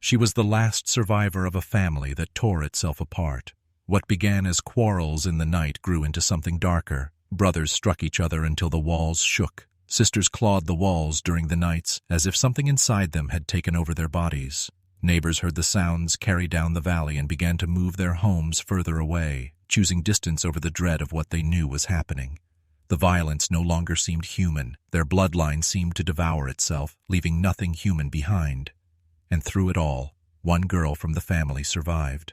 She was the last survivor of a family that tore itself apart. What began as quarrels in the night grew into something darker. Brothers struck each other until the walls shook. Sisters clawed the walls during the nights, as if something inside them had taken over their bodies. Neighbors heard the sounds carry down the valley and began to move their homes further away, choosing distance over the dread of what they knew was happening. The violence no longer seemed human. Their bloodline seemed to devour itself, leaving nothing human behind. And through it all, one girl from the family survived.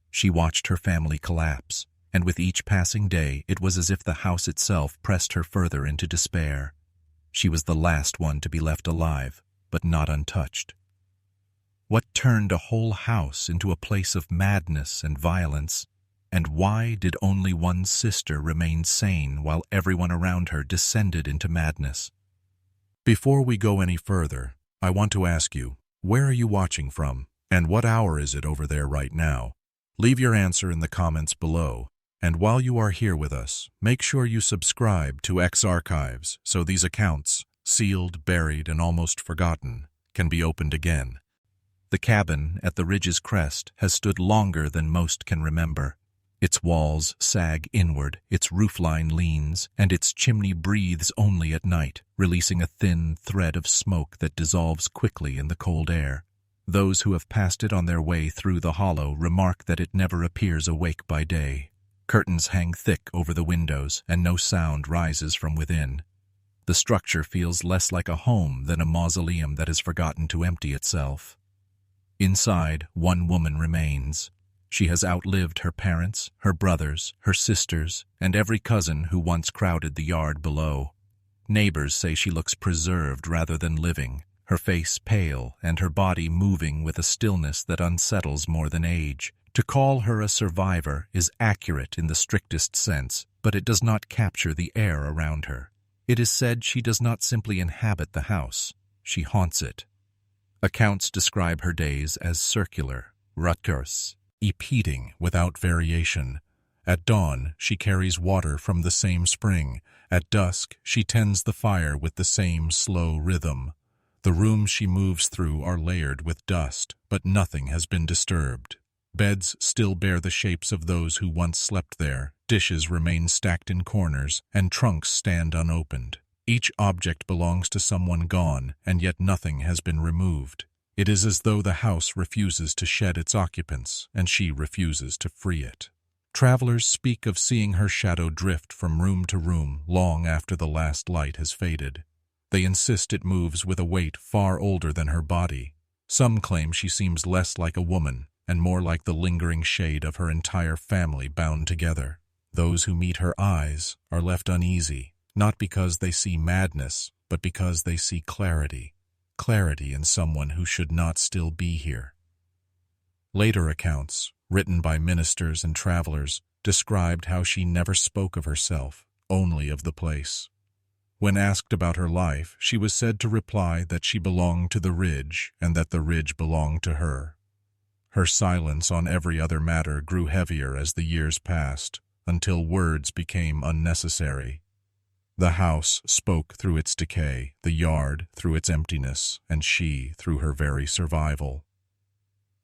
She watched her family collapse, and with each passing day, it was as if the house itself pressed her further into despair. She was the last one to be left alive, but not untouched. What turned a whole house into a place of madness and violence? And why did only one sister remain sane while everyone around her descended into madness? Before we go any further, I want to ask you, where are you watching from? And what hour is it over there right now? Leave your answer in the comments below. And while you are here with us, make sure you subscribe to X Archives so these accounts, sealed, buried, and almost forgotten, can be opened again. The cabin at the ridge's crest has stood longer than most can remember. Its walls sag inward, its roofline leans, and its chimney breathes only at night, releasing a thin thread of smoke that dissolves quickly in the cold air. Those who have passed it on their way through the hollow remark that it never appears awake by day. Curtains hang thick over the windows, and no sound rises from within. The structure feels less like a home than a mausoleum that has forgotten to empty itself. Inside, one woman remains. She has outlived her parents, her brothers, her sisters, and every cousin who once crowded the yard below. Neighbors say she looks preserved rather than living, her face pale and her body moving with a stillness that unsettles more than age. To call her a survivor is accurate in the strictest sense, but it does not capture the air around her. It is said she does not simply inhabit the house, she haunts it. Accounts describe her days as circular, rutgers, repeating without variation. At dawn, she carries water from the same spring. At dusk, she tends the fire with the same slow rhythm. The rooms she moves through are layered with dust, but nothing has been disturbed. Beds still bear the shapes of those who once slept there, dishes remain stacked in corners, and trunks stand unopened. Each object belongs to someone gone, and yet nothing has been removed. It is as though the house refuses to shed its occupants, and she refuses to free it. Travelers speak of seeing her shadow drift from room to room long after the last light has faded. They insist it moves with a weight far older than her body. Some claim she seems less like a woman, and more like the lingering shade of her entire family bound together. Those who meet her eyes are left uneasy, not because they see madness, but because they see clarity. Clarity in someone who should not still be here. Later accounts, written by ministers and travelers, described how she never spoke of herself, only of the place. When asked about her life, she was said to reply that she belonged to the ridge and that the ridge belonged to her. Her silence on every other matter grew heavier as the years passed, until words became unnecessary. The house spoke through its decay, the yard through its emptiness, and she through her very survival.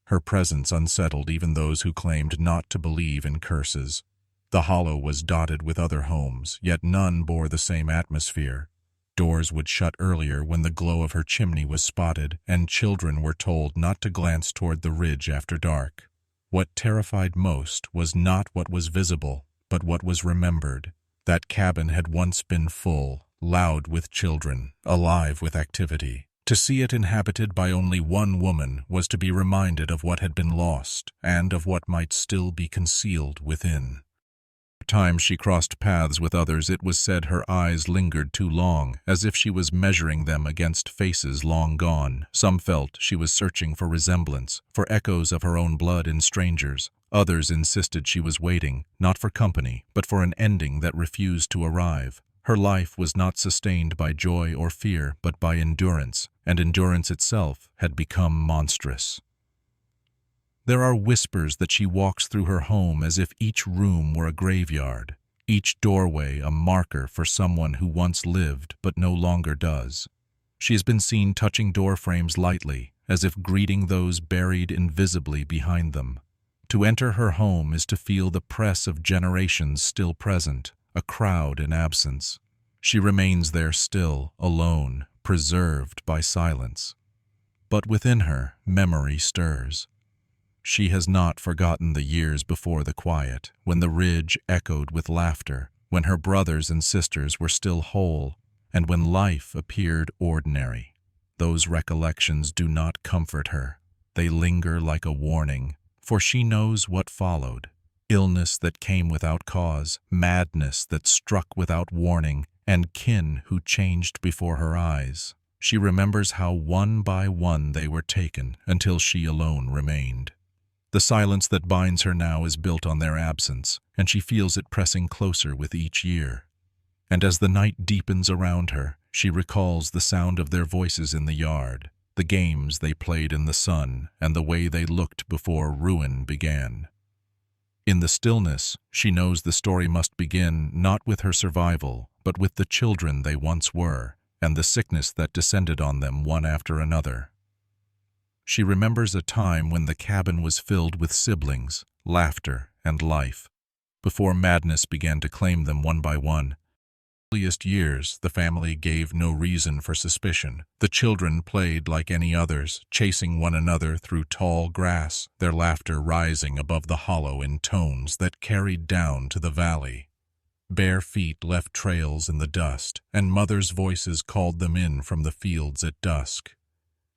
Her presence unsettled even those who claimed not to believe in curses. The hollow was dotted with other homes, yet none bore the same atmosphere. Doors would shut earlier when the glow of her chimney was spotted, and children were told not to glance toward the ridge after dark. What terrified most was not what was visible, but what was remembered. That cabin had once been full, loud with children, alive with activity. To see it inhabited by only one woman was to be reminded of what had been lost, and of what might still be concealed within. Time she crossed paths with others, it was said her eyes lingered too long, as if she was measuring them against faces long gone. Some felt she was searching for resemblance, for echoes of her own blood in strangers. Others insisted she was waiting, not for company, but for an ending that refused to arrive. Her life was not sustained by joy or fear, but by endurance, and endurance itself had become monstrous. There are whispers that she walks through her home as if each room were a graveyard, each doorway a marker for someone who once lived but no longer does. She has been seen touching door frames lightly, as if greeting those buried invisibly behind them. To enter her home is to feel the press of generations still present, a crowd in absence. She remains there still, alone, preserved by silence. But within her, memory stirs. She has not forgotten the years before the quiet, when the ridge echoed with laughter, when her brothers and sisters were still whole, and when life appeared ordinary. Those recollections do not comfort her. They linger like a warning, for she knows what followed. Illness that came without cause, madness that struck without warning, and kin who changed before her eyes. She remembers how one by one they were taken until she alone remained. The silence that binds her now is built on their absence, and she feels it pressing closer with each year. And as the night deepens around her, she recalls the sound of their voices in the yard, the games they played in the sun, and the way they looked before ruin began. In the stillness, she knows the story must begin not with her survival, but with the children they once were, and the sickness that descended on them one after another. She remembers a time when the cabin was filled with siblings, laughter, and life, before madness began to claim them one by one. In the earliest years, the family gave no reason for suspicion. The children played like any others, chasing one another through tall grass, their laughter rising above the hollow in tones that carried down to the valley. Bare feet left trails in the dust, and mothers' voices called them in from the fields at dusk.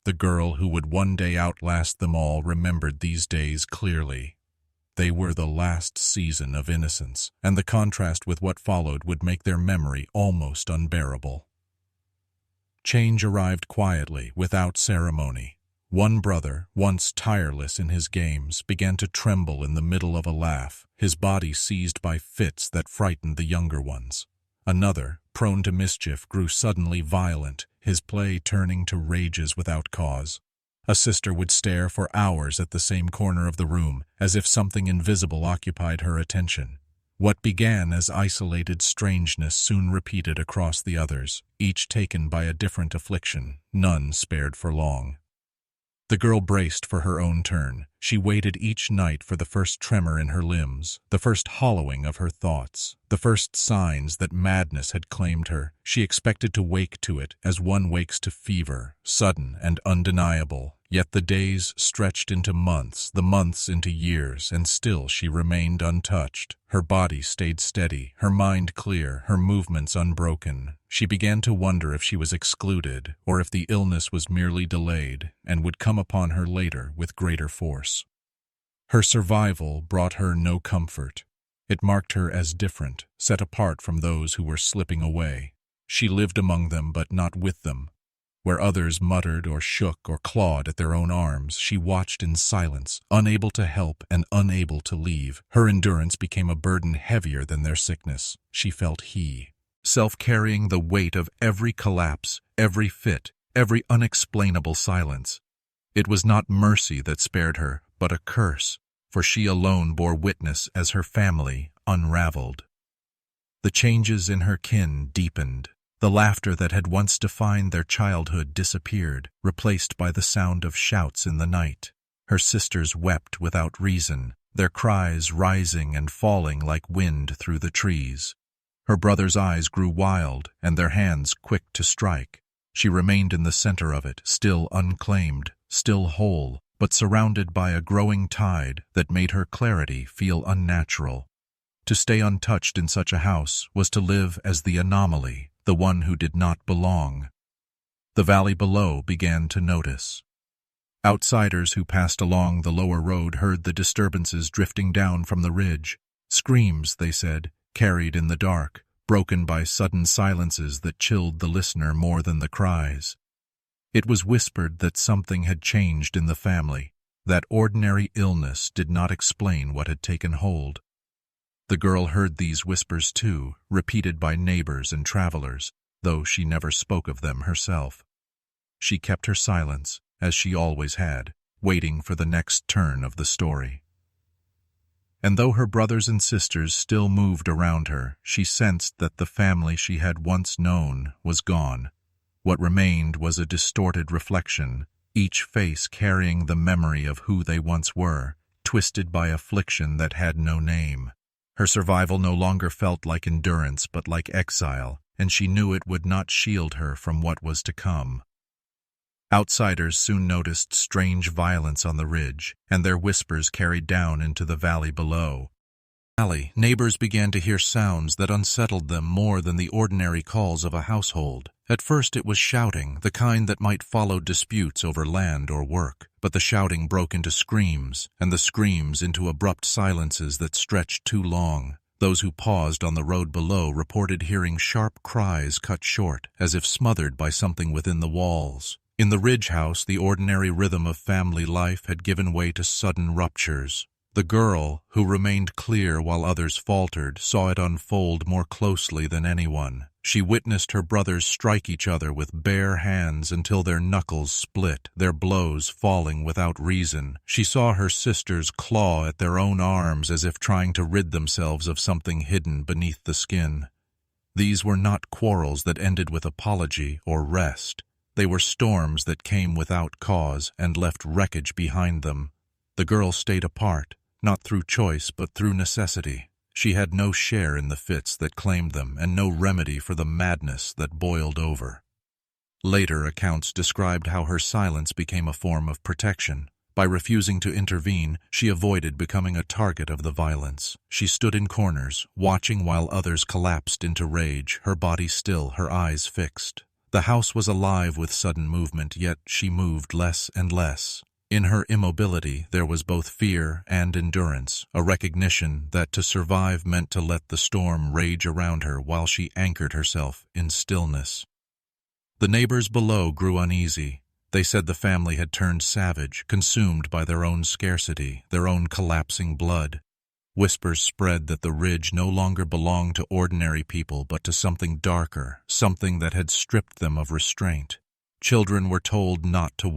The girl who would one day outlast them all remembered these days clearly. They were the last season of innocence, and the contrast with what followed would make their memory almost unbearable. Change arrived quietly, without ceremony. One brother, once tireless in his games, began to tremble in the middle of a laugh, his body seized by fits that frightened the younger ones. Another, prone to mischief, grew suddenly violent, his play turning to rages without cause. A sister would stare for hours at the same corner of the room, as if something invisible occupied her attention. What began as isolated strangeness soon repeated across the others, each taken by a different affliction, none spared for long. The girl braced for her own turn. She waited each night for the first tremor in her limbs, the first hollowing of her thoughts, the first signs that madness had claimed her. She expected to wake to it as one wakes to fever, sudden and undeniable. Yet the days stretched into months, the months into years, and still she remained untouched. Her body stayed steady, her mind clear, her movements unbroken. She began to wonder if she was excluded, or if the illness was merely delayed, and would come upon her later with greater force. Her survival brought her no comfort. It marked her as different, set apart from those who were slipping away. She lived among them, but not with them. Where others muttered or shook or clawed at their own arms, she watched in silence, unable to help and unable to leave. Her endurance became a burden heavier than their sickness. She felt self-carrying the weight of every collapse, every fit, every unexplainable silence. It was not mercy that spared her, but a curse, for she alone bore witness as her family unraveled. The changes in her kin deepened. The laughter that had once defined their childhood disappeared, replaced by the sound of shouts in the night. Her sisters wept without reason, their cries rising and falling like wind through the trees. Her brother's eyes grew wild, and their hands quick to strike. She remained in the center of it, still unclaimed, still whole, but surrounded by a growing tide that made her clarity feel unnatural. To stay untouched in such a house was to live as the anomaly, the one who did not belong. The valley below began to notice. Outsiders who passed along the lower road heard the disturbances drifting down from the ridge. Screams, they said, carried in the dark, broken by sudden silences that chilled the listener more than the cries. It was whispered that something had changed in the family, that ordinary illness did not explain what had taken hold. The girl heard these whispers too, repeated by neighbors and travelers, though she never spoke of them herself. She kept her silence, as she always had, waiting for the next turn of the story. And though her brothers and sisters still moved around her, she sensed that the family she had once known was gone. What remained was a distorted reflection, each face carrying the memory of who they once were, twisted by affliction that had no name. Her survival no longer felt like endurance but like exile, and she knew it would not shield her from what was to come. Outsiders soon noticed strange violence on the ridge, and their whispers carried down into the valley below. Neighbors began to hear sounds that unsettled them more than the ordinary calls of a household. At first it was shouting, the kind that might follow disputes over land or work, but the shouting broke into screams, and the screams into abrupt silences that stretched too long. Those who paused on the road below reported hearing sharp cries cut short, as if smothered by something within the walls. In the ridge house, the ordinary rhythm of family life had given way to sudden ruptures. The girl, who remained clear while others faltered, saw it unfold more closely than anyone. She witnessed her brothers strike each other with bare hands until their knuckles split, their blows falling without reason. She saw her sisters claw at their own arms as if trying to rid themselves of something hidden beneath the skin. These were not quarrels that ended with apology or rest. They were storms that came without cause and left wreckage behind them. The girl stayed apart, not through choice but through necessity. She had no share in the fits that claimed them and no remedy for the madness that boiled over. Later accounts described how her silence became a form of protection. By refusing to intervene, she avoided becoming a target of the violence. She stood in corners, watching while others collapsed into rage, her body still, her eyes fixed. The house was alive with sudden movement, yet she moved less and less. In her immobility there was both fear and endurance, a recognition that to survive meant to let the storm rage around her while she anchored herself in stillness. The neighbors below grew uneasy. They said the family had turned savage, consumed by their own scarcity, their own collapsing blood. Whispers spread that the ridge no longer belonged to ordinary people but to something darker, something that had stripped them of restraint. Children were told not to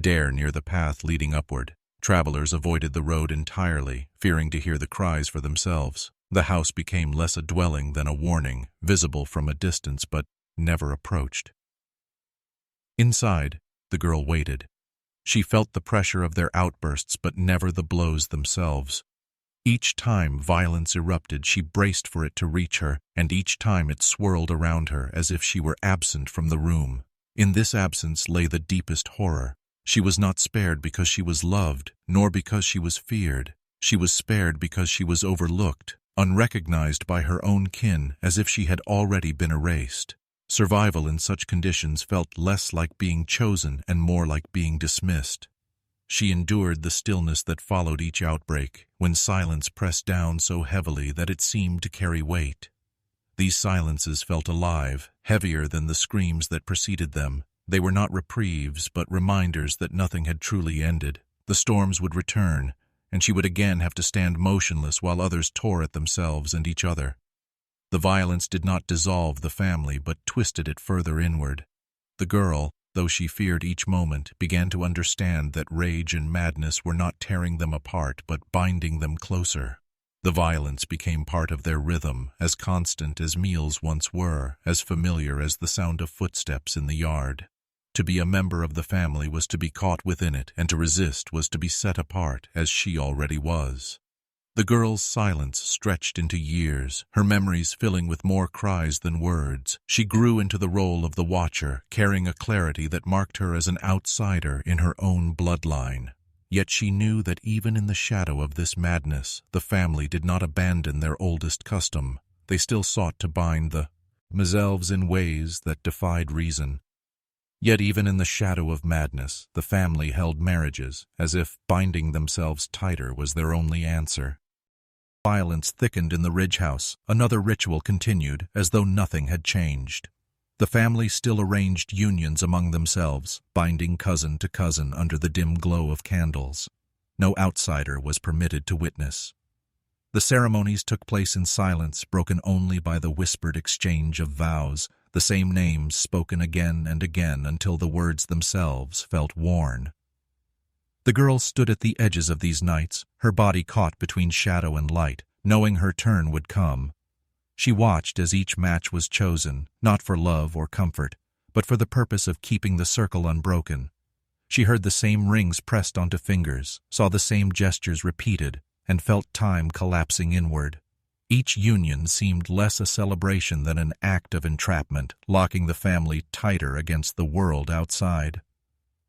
dare near the path leading upward. Travelers avoided the road entirely, fearing to hear the cries for themselves. The house became less a dwelling than a warning, visible from a distance but never approached. Inside, the girl waited. She felt the pressure of their outbursts but never the blows themselves. Each time violence erupted, she braced for it to reach her, and each time it swirled around her as if she were absent from the room. In this absence lay the deepest horror. She was not spared because she was loved, nor because she was feared. She was spared because she was overlooked, unrecognized by her own kin, as if she had already been erased. Survival in such conditions felt less like being chosen and more like being dismissed. She endured the stillness that followed each outbreak, when silence pressed down so heavily that it seemed to carry weight. These silences felt alive, heavier than the screams that preceded them. They were not reprieves, but reminders that nothing had truly ended. The storms would return, and she would again have to stand motionless while others tore at themselves and each other. The violence did not dissolve the family, but twisted it further inward. The girl, though she feared each moment, began to understand that rage and madness were not tearing them apart, but binding them closer. The violence became part of their rhythm, as constant as meals once were, as familiar as the sound of footsteps in the yard. To be a member of the family was to be caught within it, and to resist was to be set apart, as she already was. The girl's silence stretched into years, her memories filling with more cries than words. She grew into the role of the watcher, carrying a clarity that marked her as an outsider in her own bloodline. Yet she knew that even in the shadow of this madness, the family did not abandon their oldest custom. They still sought to bind themselves in ways that defied reason. Yet even in the shadow of madness, the family held marriages, as if binding themselves tighter was their only answer. Violence thickened in the ridge house. Another ritual continued, as though nothing had changed. The family still arranged unions among themselves, binding cousin to cousin under the dim glow of candles. No outsider was permitted to witness. The ceremonies took place in silence, broken only by the whispered exchange of vows, the same names spoken again and again until the words themselves felt worn. The girl stood at the edges of these nights, her body caught between shadow and light, knowing her turn would come. She watched as each match was chosen, not for love or comfort, but for the purpose of keeping the circle unbroken. She heard the same rings pressed onto fingers, saw the same gestures repeated, and felt time collapsing inward. Each union seemed less a celebration than an act of entrapment, locking the family tighter against the world outside.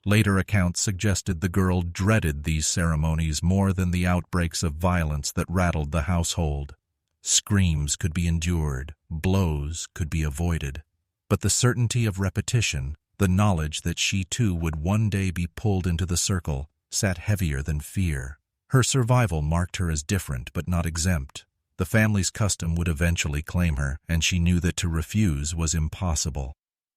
Later accounts suggested the girl dreaded these ceremonies more than the outbreaks of violence that rattled the household. Screams could be endured, blows could be avoided, but the certainty of repetition, the knowledge that she too would one day be pulled into the circle, sat heavier than fear. Her survival marked her as different but not exempt. The family's custom would eventually claim her, and she knew that to refuse was impossible.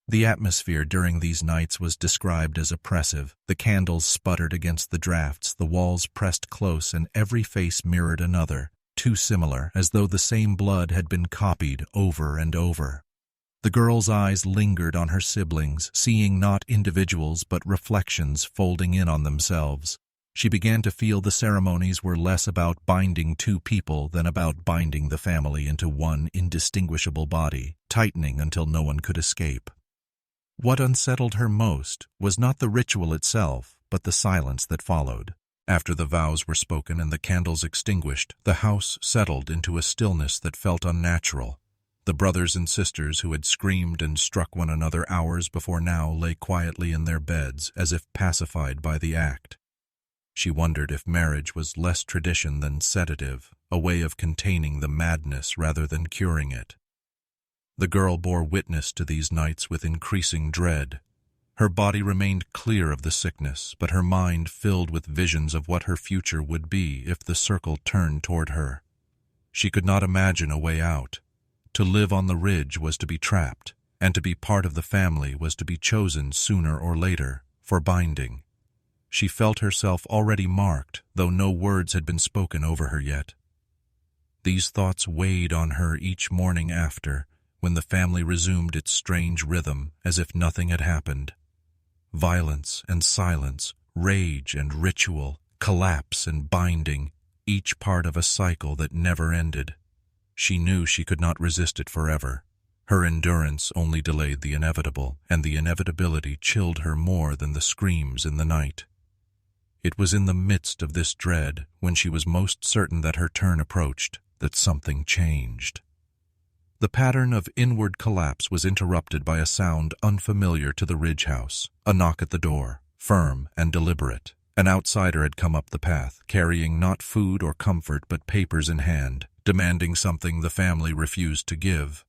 The atmosphere during these nights was described as oppressive. The candles sputtered against the drafts, the walls pressed close, and every face mirrored another, too similar, as though the same blood had been copied over and over. The girl's eyes lingered on her siblings, seeing not individuals but reflections folding in on themselves. She began to feel the ceremonies were less about binding two people than about binding the family into one indistinguishable body, tightening until no one could escape. What unsettled her most was not the ritual itself, but the silence that followed. After the vows were spoken and the candles extinguished, the house settled into a stillness that felt unnatural. The brothers and sisters who had screamed and struck one another hours before now lay quietly in their beds, as if pacified by the act. She wondered if marriage was less tradition than sedative, a way of containing the madness rather than curing it. The girl bore witness to these nights with increasing dread. Her body remained clear of the sickness, but her mind filled with visions of what her future would be if the circle turned toward her. She could not imagine a way out. To live on the ridge was to be trapped, and to be part of the family was to be chosen sooner or later, for binding. She felt herself already marked, though no words had been spoken over her yet. These thoughts weighed on her each morning after, when the family resumed its strange rhythm as if nothing had happened. Violence and silence, rage and ritual, collapse and binding, each part of a cycle that never ended. She knew she could not resist it forever. Her endurance only delayed the inevitable, and the inevitability chilled her more than the screams in the night. It was in the midst of this dread, when she was most certain that her turn approached, that something changed. The pattern of inward collapse was interrupted by a sound unfamiliar to the Ridge house, a knock at the door, firm and deliberate. An outsider had come up the path, carrying not food or comfort but papers in hand, demanding something the family refused to give.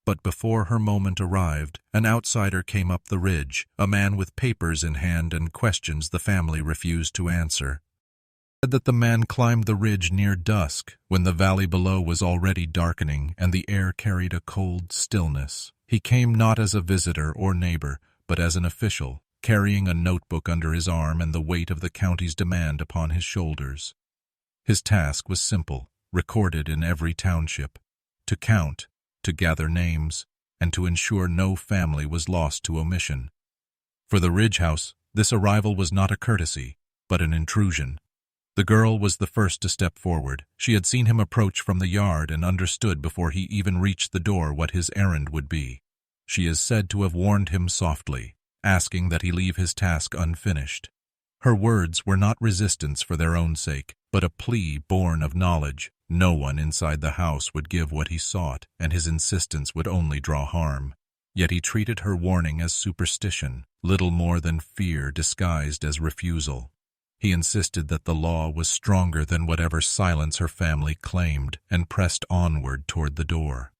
But before her moment arrived, an outsider came up the ridge, a man with papers in hand and questions the family refused to answer. That the man climbed the ridge near dusk, when the valley below was already darkening and the air carried a cold stillness. He came not as a visitor or neighbor, but as an official, carrying a notebook under his arm and the weight of the county's demand upon his shoulders. His task was simple, recorded in every township: to count, to gather names, and to ensure no family was lost to omission. For the Ridge house, this arrival was not a courtesy, but an intrusion. The girl was the first to step forward. She had seen him approach from the yard and understood before he even reached the door what his errand would be. She is said to have warned him softly, asking that he leave his task unfinished. Her words were not resistance for their own sake, but a plea born of knowledge. No one inside the house would give what he sought, and his insistence would only draw harm. Yet he treated her warning as superstition, little more than fear disguised as refusal. He insisted that the law was stronger than whatever silence her family claimed, and pressed onward toward the door.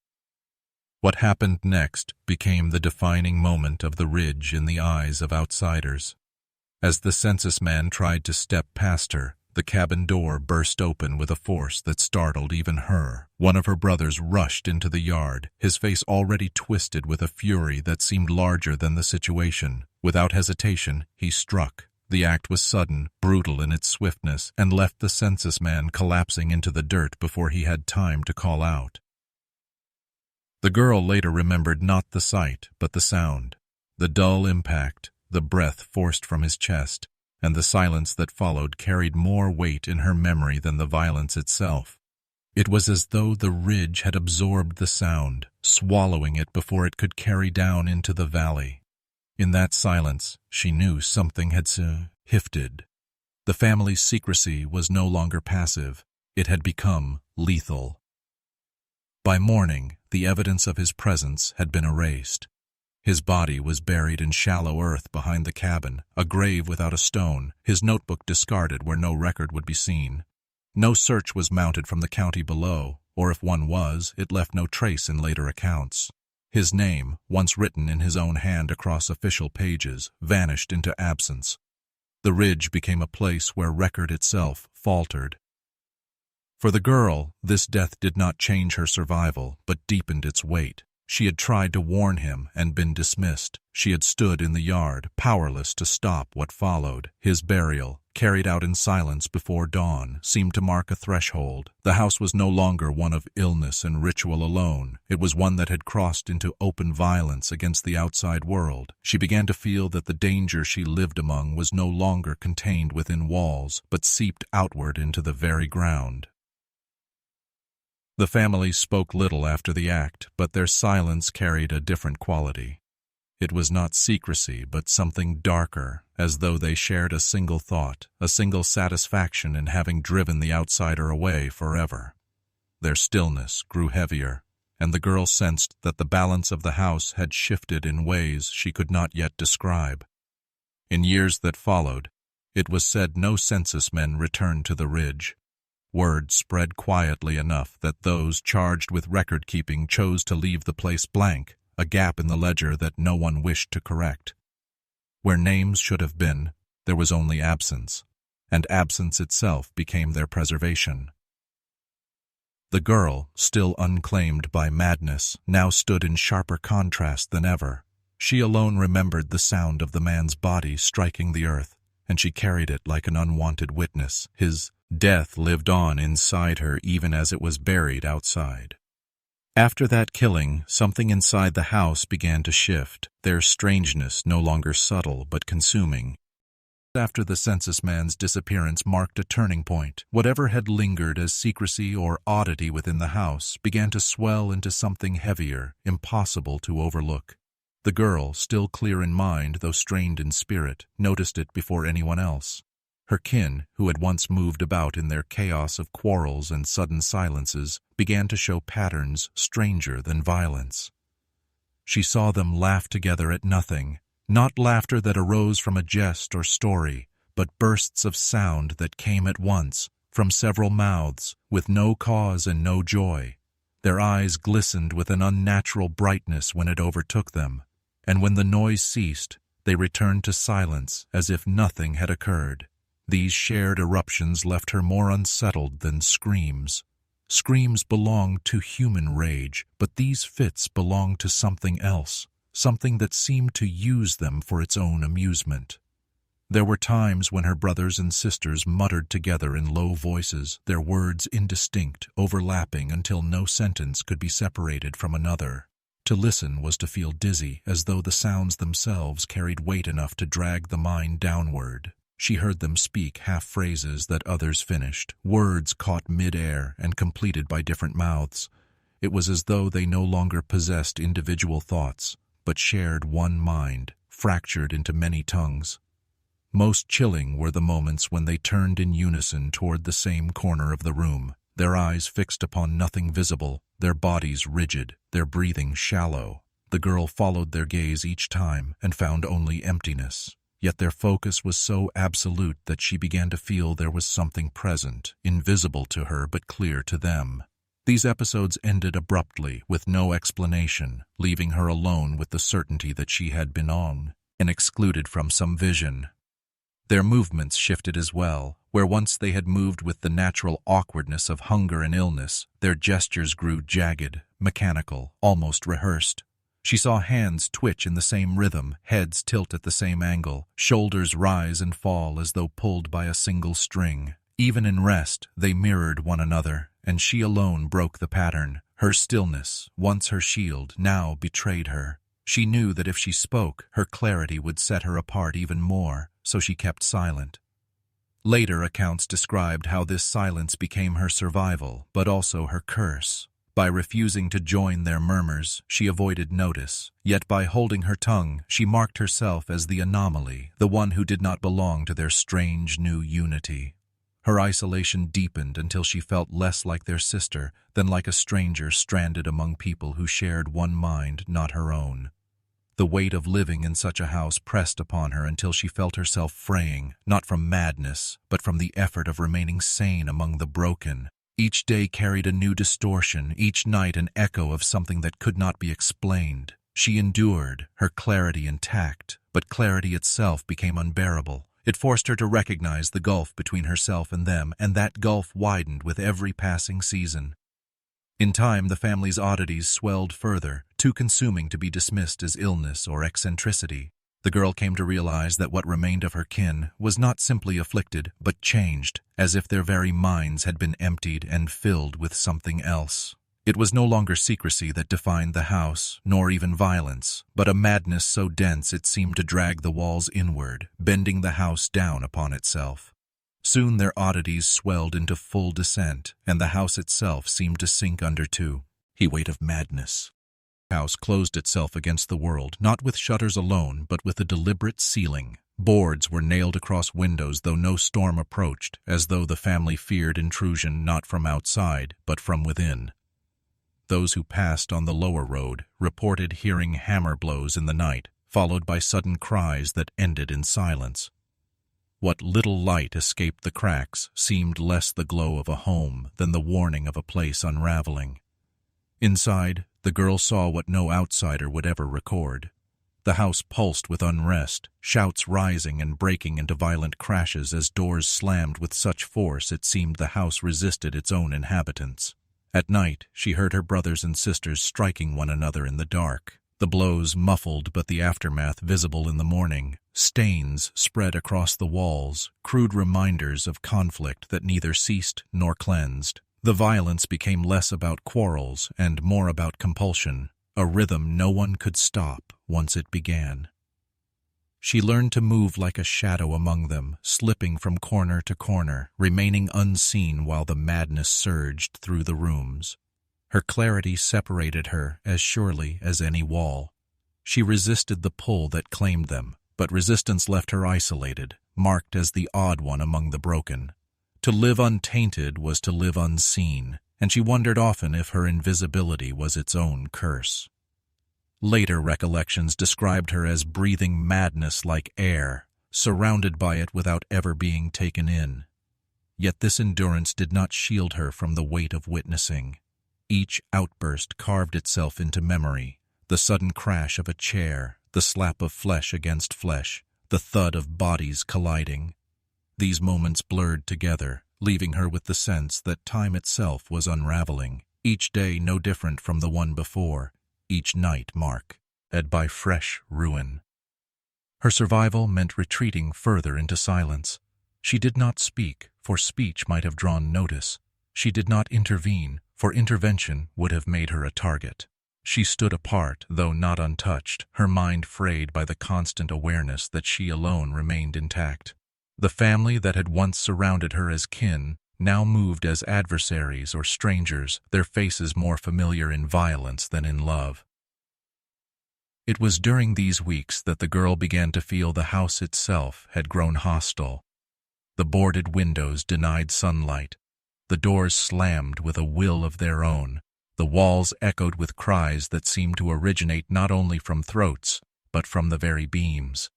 What happened next became the defining moment of the ridge in the eyes of outsiders. As the census man tried to step past her, the cabin door burst open with a force that startled even her. One of her brothers rushed into the yard, his face already twisted with a fury that seemed larger than the situation. Without hesitation, he struck. The act was sudden, brutal in its swiftness, and left the census man collapsing into the dirt before he had time to call out. The girl later remembered not the sight, but the sound. The dull impact, the breath forced from his chest, and the silence that followed carried more weight in her memory than the violence itself. It was as though the ridge had absorbed the sound, swallowing it before it could carry down into the valley. In that silence, she knew something had shifted. The family's secrecy was no longer passive. It had become lethal. By morning, the evidence of his presence had been erased. His body was buried in shallow earth behind the cabin, a grave without a stone, his notebook discarded where no record would be seen. No search was mounted from the county below, or if one was, it left no trace in later accounts. His name, once written in his own hand across official pages, vanished into absence. The ridge became a place where record itself faltered. For the girl, this death did not change her survival, but deepened its weight. She had tried to warn him and been dismissed. She had stood in the yard, powerless to stop what followed. His burial, carried out in silence before dawn, seemed to mark a threshold. The house was no longer one of illness and ritual alone. It was one that had crossed into open violence against the outside world. She began to feel that the danger she lived among was no longer contained within walls, but seeped outward into the very ground. The family spoke little after the act, but their silence carried a different quality. It was not secrecy, but something darker, as though they shared a single thought, a single satisfaction in having driven the outsider away forever. Their stillness grew heavier, and the girl sensed that the balance of the house had shifted in ways she could not yet describe. In years that followed, it was said no census men returned to the ridge. Word spread quietly enough that those charged with record-keeping chose to leave the place blank, a gap in the ledger that no one wished to correct. Where names should have been, there was only absence, and absence itself became their preservation. The girl, still unclaimed by madness, now stood in sharper contrast than ever. She alone remembered the sound of the man's body striking the earth, and she carried it like an unwanted witness. His death lived on inside her even as it was buried outside. After that killing, something inside the house began to shift, their strangeness no longer subtle but consuming. After the census man's disappearance marked a turning point. Whatever had lingered as secrecy or oddity within the house began to swell into something heavier, impossible to overlook. The girl, still clear in mind though strained in spirit, noticed it before anyone else. Her kin, who had once moved about in their chaos of quarrels and sudden silences, began to show patterns stranger than violence. She saw them laugh together at nothing, not laughter that arose from a jest or story, but bursts of sound that came at once, from several mouths, with no cause and no joy. Their eyes glistened with an unnatural brightness when it overtook them, and when the noise ceased, they returned to silence as if nothing had occurred. These shared eruptions left her more unsettled than screams. Screams belong to human rage, but these fits belonged to something else, something that seemed to use them for its own amusement. There were times when her brothers and sisters muttered together in low voices, their words indistinct, overlapping until no sentence could be separated from another. To listen was to feel dizzy, as though the sounds themselves carried weight enough to drag the mind downward. She heard them speak half-phrases that others finished, words caught mid-air and completed by different mouths. It was as though they no longer possessed individual thoughts, but shared one mind, fractured into many tongues. Most chilling were the moments when they turned in unison toward the same corner of the room, their eyes fixed upon nothing visible, their bodies rigid, their breathing shallow. The girl followed their gaze each time and found only emptiness. Yet their focus was so absolute that she began to feel there was something present, invisible to her but clear to them. These episodes ended abruptly, with no explanation, leaving her alone with the certainty that she had been on and excluded from some vision. Their movements shifted as well. Where once they had moved with the natural awkwardness of hunger and illness, their gestures grew jagged, mechanical, almost rehearsed. She saw hands twitch in the same rhythm, heads tilt at the same angle, shoulders rise and fall as though pulled by a single string. Even in rest, they mirrored one another, and she alone broke the pattern. Her stillness, once her shield, now betrayed her. She knew that if she spoke, her clarity would set her apart even more, so she kept silent. Later accounts described how this silence became her survival, but also her curse. By refusing to join their murmurs, she avoided notice. Yet by holding her tongue, she marked herself as the anomaly, the one who did not belong to their strange new unity. Her isolation deepened until she felt less like their sister than like a stranger stranded among people who shared one mind, not her own. The weight of living in such a house pressed upon her until she felt herself fraying, not from madness, but from the effort of remaining sane among the broken. Each day carried a new distortion, each night an echo of something that could not be explained. She endured, her clarity intact, but clarity itself became unbearable. It forced her to recognize the gulf between herself and them, and that gulf widened with every passing season. In time, the family's oddities swelled further, too consuming to be dismissed as illness or eccentricity. The girl came to realize that what remained of her kin was not simply afflicted, but changed, as if their very minds had been emptied and filled with something else. It was no longer secrecy that defined the house, nor even violence, but a madness so dense it seemed to drag the walls inward, bending the house down upon itself. Soon their oddities swelled into full descent, and the house itself seemed to sink under too. The weight of madness. The house closed itself against the world, not with shutters alone, but with a deliberate sealing. Boards were nailed across windows though no storm approached, as though the family feared intrusion not from outside, but from within. Those who passed on the lower road reported hearing hammer blows in the night, followed by sudden cries that ended in silence. What little light escaped the cracks seemed less the glow of a home than the warning of a place unraveling. Inside, the girl saw what no outsider would ever record. The house pulsed with unrest, shouts rising and breaking into violent crashes as doors slammed with such force it seemed the house resisted its own inhabitants. At night, she heard her brothers and sisters striking one another in the dark, the blows muffled but the aftermath visible in the morning. Stains spread across the walls, crude reminders of conflict that neither ceased nor cleansed. The violence became less about quarrels and more about compulsion, a rhythm no one could stop once it began. She learned to move like a shadow among them, slipping from corner to corner, remaining unseen while the madness surged through the rooms. Her clarity separated her as surely as any wall. She resisted the pull that claimed them, but resistance left her isolated, marked as the odd one among the broken. To live untainted was to live unseen, and she wondered often if her invisibility was its own curse. Later recollections described her as breathing madness like air, surrounded by it without ever being taken in. Yet this endurance did not shield her from the weight of witnessing. Each outburst carved itself into memory, the sudden crash of a chair, the slap of flesh against flesh, the thud of bodies colliding. These moments blurred together, leaving her with the sense that time itself was unraveling, each day no different from the one before, each night marked by fresh ruin. Her survival meant retreating further into silence. She did not speak, for speech might have drawn notice. She did not intervene, for intervention would have made her a target. She stood apart, though not untouched, her mind frayed by the constant awareness that she alone remained intact. The family that had once surrounded her as kin now moved as adversaries or strangers, their faces more familiar in violence than in love. It was during these weeks that the girl began to feel the house itself had grown hostile. The boarded windows denied sunlight. The doors slammed with a will of their own. The walls echoed with cries that seemed to originate not only from throats, but from the very beams.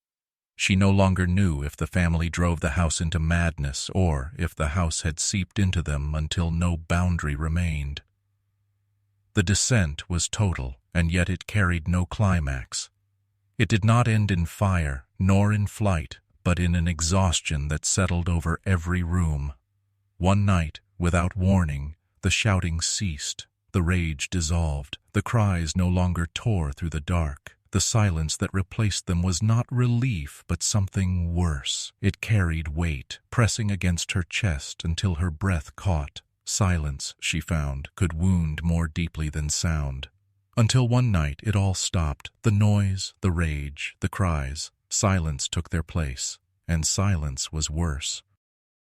She no longer knew if the family drove the house into madness or if the house had seeped into them until no boundary remained. The descent was total, and yet it carried no climax. It did not end in fire, nor in flight, but in an exhaustion that settled over every room. One night, without warning, the shouting ceased, the rage dissolved, the cries no longer tore through the dark. The silence that replaced them was not relief, but something worse. It carried weight, pressing against her chest until her breath caught. Silence, she found, could wound more deeply than sound. Until one night it all stopped. The noise, the rage, the cries. Silence took their place, and silence was worse.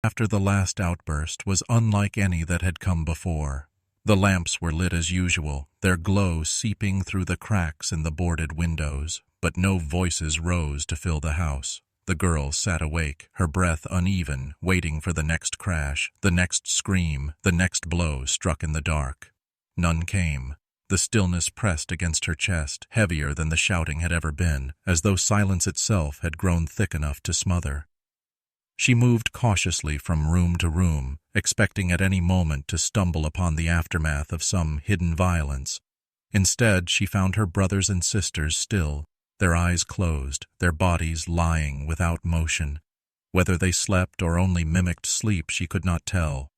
After the last outburst was unlike any that had come before. The lamps were lit as usual, their glow seeping through the cracks in the boarded windows, but no voices rose to fill the house. The girl sat awake, her breath uneven, waiting for the next crash, the next scream, the next blow struck in the dark. None came. The stillness pressed against her chest, heavier than the shouting had ever been, as though silence itself had grown thick enough to smother. She moved cautiously from room to room, expecting at any moment to stumble upon the aftermath of some hidden violence. Instead, she found her brothers and sisters still, their eyes closed, their bodies lying without motion. Whether they slept or only mimicked sleep, she could not tell.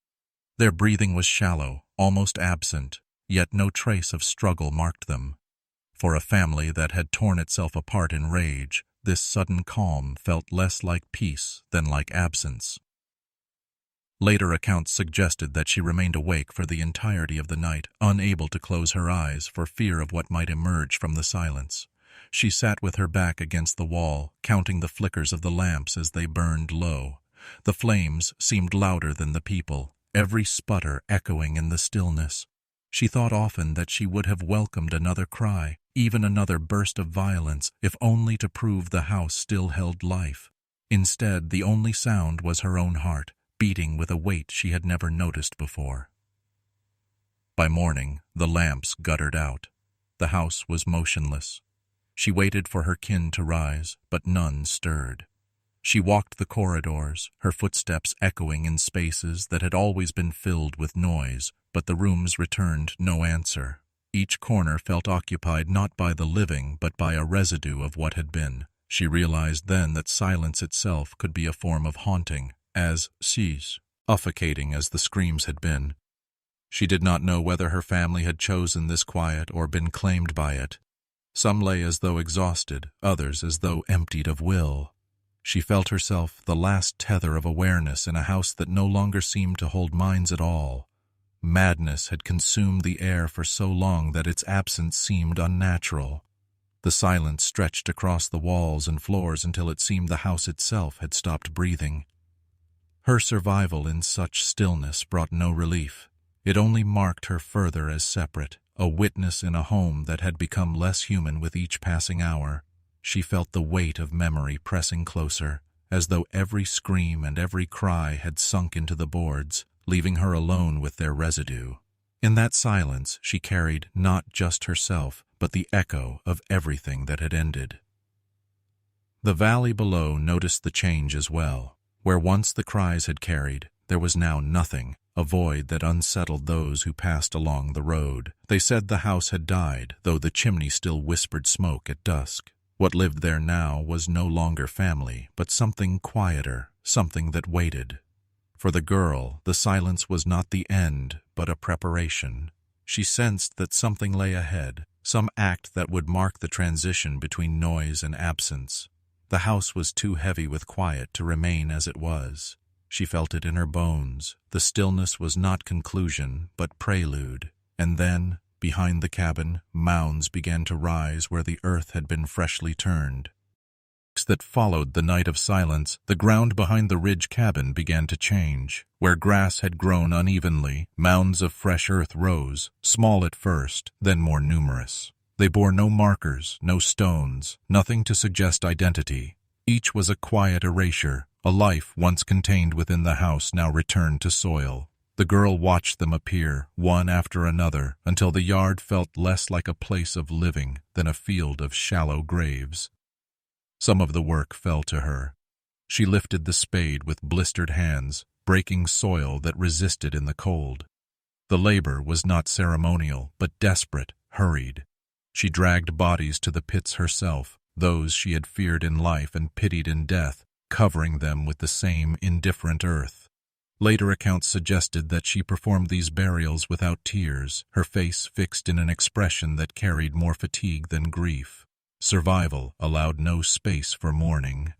Their breathing was shallow, almost absent, yet no trace of struggle marked them. For a family that had torn itself apart in rage, this sudden calm felt less like peace than like absence. Later accounts suggested that she remained awake for the entirety of the night, unable to close her eyes for fear of what might emerge from the silence. She sat with her back against the wall, counting the flickers of the lamps as they burned low. The flames seemed louder than the people, every sputter echoing in the stillness. She thought often that she would have welcomed another cry, even another burst of violence, if only to prove the house still held life. Instead, the only sound was her own heart, beating with a weight she had never noticed before. By morning, the lamps guttered out. The house was motionless. She waited for her kin to rise, but none stirred. She walked the corridors, her footsteps echoing in spaces that had always been filled with noise, but the rooms returned no answer. Each corner felt occupied not by the living, but by a residue of what had been. She realized then that silence itself could be a form of haunting, as suffocating as the screams had been. She did not know whether her family had chosen this quiet or been claimed by it. Some lay as though exhausted, others as though emptied of will. She felt herself the last tether of awareness in a house that no longer seemed to hold minds at all. Madness had consumed the air for so long that its absence seemed unnatural. The silence stretched across the walls and floors until it seemed the house itself had stopped breathing. Her survival in such stillness brought no relief. It only marked her further as separate, a witness in a home that had become less human with each passing hour. She felt the weight of memory pressing closer, as though every scream and every cry had sunk into the boards, leaving her alone with their residue. In that silence, she carried not just herself, but the echo of everything that had ended. The valley below noticed the change as well. Where once the cries had carried, there was now nothing, a void that unsettled those who passed along the road. They said the house had died, though the chimney still whispered smoke at dusk. What lived there now was no longer family, but something quieter, something that waited. For the girl, the silence was not the end, but a preparation. She sensed that something lay ahead, some act that would mark the transition between noise and absence. The house was too heavy with quiet to remain as it was. She felt it in her bones. The stillness was not conclusion, but prelude. And then, behind the cabin, mounds began to rise where the earth had been freshly turned. That followed the night of silence, the ground behind the ridge cabin began to change. Where grass had grown unevenly, mounds of fresh earth rose, small at first, then more numerous. They bore no markers, no stones, nothing to suggest identity. Each was a quiet erasure, a life once contained within the house now returned to soil. The girl watched them appear, one after another, until the yard felt less like a place of living than a field of shallow graves. Some of the work fell to her. She lifted the spade with blistered hands, breaking soil that resisted in the cold. The labor was not ceremonial, but desperate, hurried. She dragged bodies to the pits herself, those she had feared in life and pitied in death, covering them with the same indifferent earth. Later accounts suggested that she performed these burials without tears, her face fixed in an expression that carried more fatigue than grief. Survival allowed no space for mourning.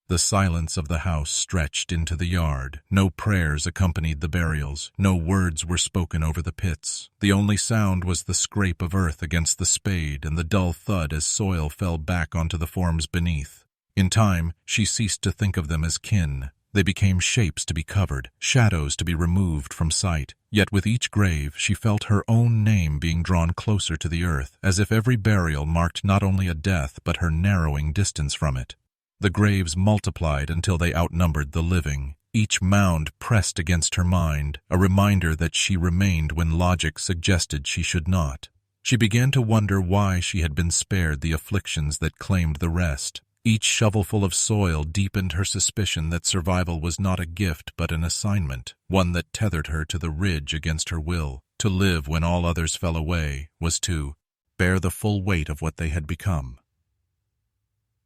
The silence of the house stretched into the yard. No prayers accompanied the burials. No words were spoken over the pits. The only sound was the scrape of earth against the spade and the dull thud as soil fell back onto the forms beneath. In time, she ceased to think of them as kin. They became shapes to be covered, shadows to be removed from sight. Yet with each grave she felt her own name being drawn closer to the earth, as if every burial marked not only a death but her narrowing distance from it. The graves multiplied until they outnumbered the living, each mound pressed against her mind, a reminder that she remained when logic suggested she should not. She began to wonder why she had been spared the afflictions that claimed the rest. Each shovelful of soil deepened her suspicion that survival was not a gift but an assignment, one that tethered her to the ridge against her will. To live when all others fell away was to bear the full weight of what they had become.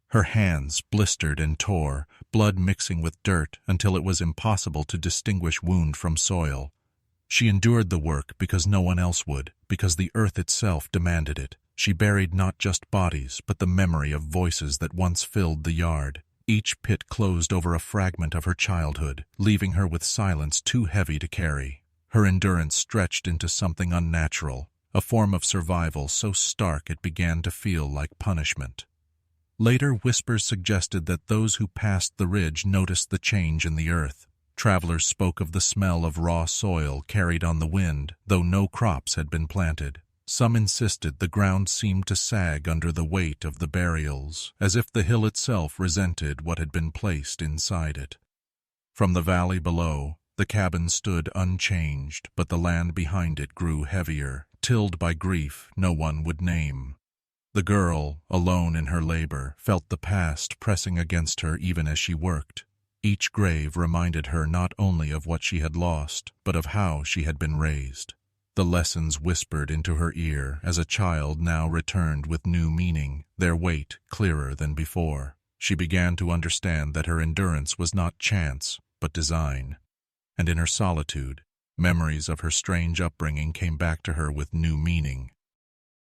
Her hands blistered and tore, blood mixing with dirt until it was impossible to distinguish wound from soil. She endured the work because no one else would, because the earth itself demanded it. She buried not just bodies, but the memory of voices that once filled the yard. Each pit closed over a fragment of her childhood, leaving her with silence too heavy to carry. Her endurance stretched into something unnatural, a form of survival so stark it began to feel like punishment. Later, whispers suggested that those who passed the ridge noticed the change in the earth. Travelers spoke of the smell of raw soil carried on the wind, though no crops had been planted. Some insisted the ground seemed to sag under the weight of the burials, as if the hill itself resented what had been placed inside it. From the valley below, the cabin stood unchanged, but the land behind it grew heavier, tilled by grief no one would name. The girl, alone in her labor, felt the past pressing against her even as she worked. Each grave reminded her not only of what she had lost, but of how she had been raised. The lessons whispered into her ear as a child now returned with new meaning, their weight clearer than before. She began to understand that her endurance was not chance, but design. And in her solitude, memories of her strange upbringing came back to her with new meaning.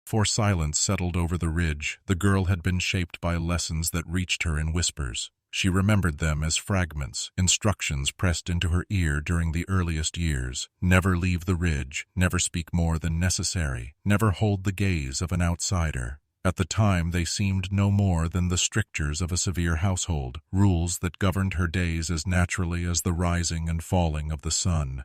For silence settled over the ridge, the girl had been shaped by lessons that reached her in whispers. She remembered them as fragments, instructions pressed into her ear during the earliest years. Never leave the ridge, never speak more than necessary, never hold the gaze of an outsider. At the time they seemed no more than the strictures of a severe household, rules that governed her days as naturally as the rising and falling of the sun.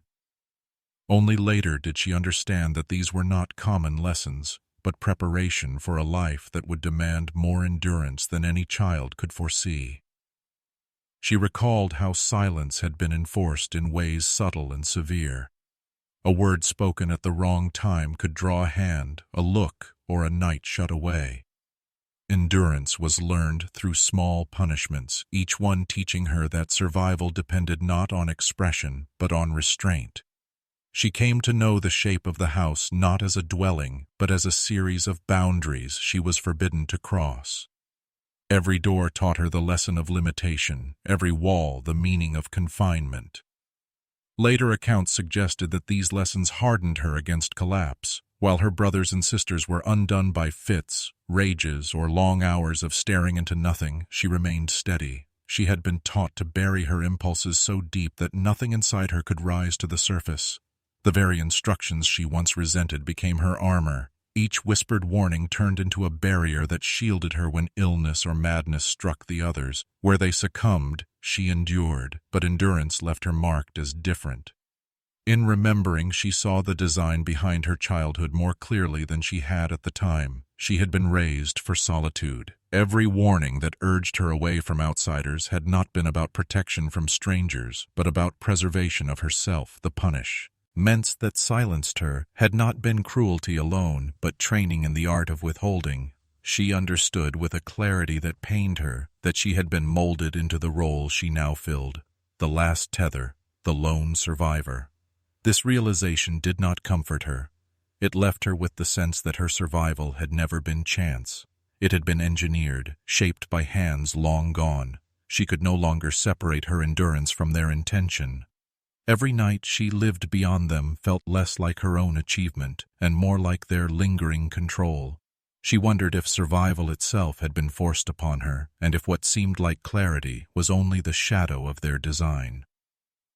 Only later did she understand that these were not common lessons, but preparation for a life that would demand more endurance than any child could foresee. She recalled how silence had been enforced in ways subtle and severe. A word spoken at the wrong time could draw a hand, a look, or a night shut away. Endurance was learned through small punishments, each one teaching her that survival depended not on expression, but on restraint. She came to know the shape of the house not as a dwelling, but as a series of boundaries she was forbidden to cross. Every door taught her the lesson of limitation, every wall the meaning of confinement. Later accounts suggested that these lessons hardened her against collapse. While her brothers and sisters were undone by fits, rages, or long hours of staring into nothing, she remained steady. She had been taught to bury her impulses so deep that nothing inside her could rise to the surface. The very instructions she once resented became her armor. Each whispered warning turned into a barrier that shielded her when illness or madness struck the others. Where they succumbed, she endured, but endurance left her marked as different. In remembering, she saw the design behind her childhood more clearly than she had at the time. She had been raised for solitude. Every warning that urged her away from outsiders had not been about protection from strangers, but about preservation of herself, the punish. Meant that silenced her had not been cruelty alone, but training in the art of withholding. She understood with a clarity that pained her that she had been molded into the role she now filled, the last tether, the lone survivor. This realization did not comfort her. It left her with the sense that her survival had never been chance. It had been engineered, shaped by hands long gone. She could no longer separate her endurance from their intention. Every night she lived beyond them felt less like her own achievement and more like their lingering control. She wondered if survival itself had been forced upon her, and if what seemed like clarity was only the shadow of their design.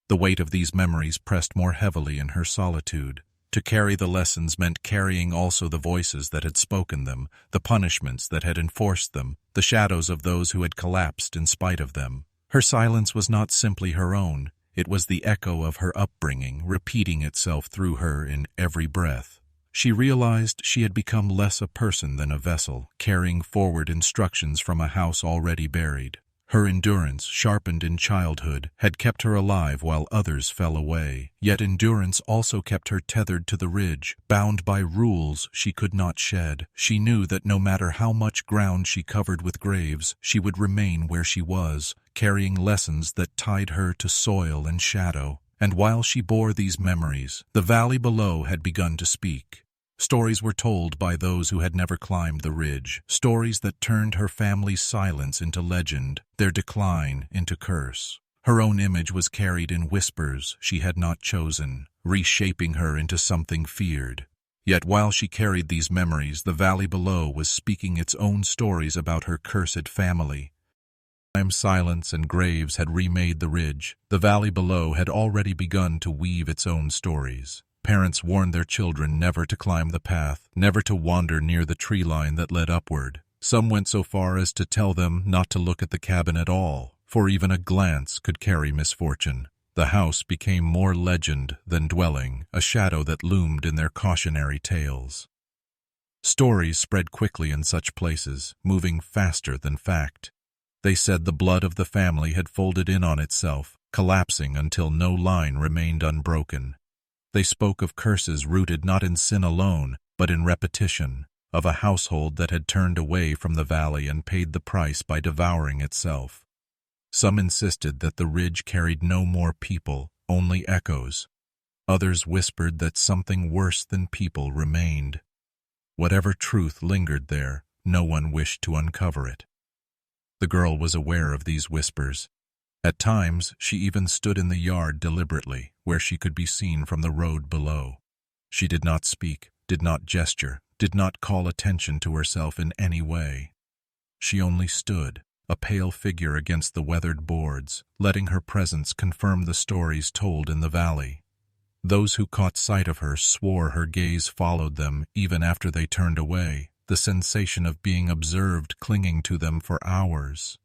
The weight of these memories pressed more heavily in her solitude. To carry the lessons meant carrying also the voices that had spoken them, the punishments that had enforced them, the shadows of those who had collapsed in spite of them. Her silence was not simply her own. It was the echo of her upbringing, repeating itself through her in every breath. She realized she had become less a person than a vessel, carrying forward instructions from a house already buried. Her endurance, sharpened in childhood, had kept her alive while others fell away. Yet endurance also kept her tethered to the ridge, bound by rules she could not shed. She knew that no matter how much ground she covered with graves, she would remain where she was, carrying lessons that tied her to soil and shadow. And while she bore these memories, the valley below had begun to speak. Stories were told by those who had never climbed the ridge, stories that turned her family's silence into legend, their decline into curse. Her own image was carried in whispers she had not chosen, reshaping her into something feared. Yet while she carried these memories, the valley below was speaking its own stories about her cursed family. Silence and graves had remade the ridge. The valley below had already begun to weave its own stories. Parents warned their children never to climb the path, never to wander near the tree line that led upward. Some went so far as to tell them not to look at the cabin at all, for even a glance could carry misfortune. The house became more legend than dwelling, a shadow that loomed in their cautionary tales. Stories spread quickly in such places, moving faster than fact. They said the blood of the family had folded in on itself, collapsing until no line remained unbroken. They spoke of curses rooted not in sin alone, but in repetition, of a household that had turned away from the valley and paid the price by devouring itself. Some insisted that the ridge carried no more people, only echoes. Others whispered that something worse than people remained. Whatever truth lingered there, no one wished to uncover it. The girl was aware of these whispers. At times, she even stood in the yard deliberately, where she could be seen from the road below. She did not speak, did not gesture, did not call attention to herself in any way. She only stood, a pale figure against the weathered boards, letting her presence confirm the stories told in the valley. Those who caught sight of her swore her gaze followed them even after they turned away, the sensation of being observed clinging to them for hours.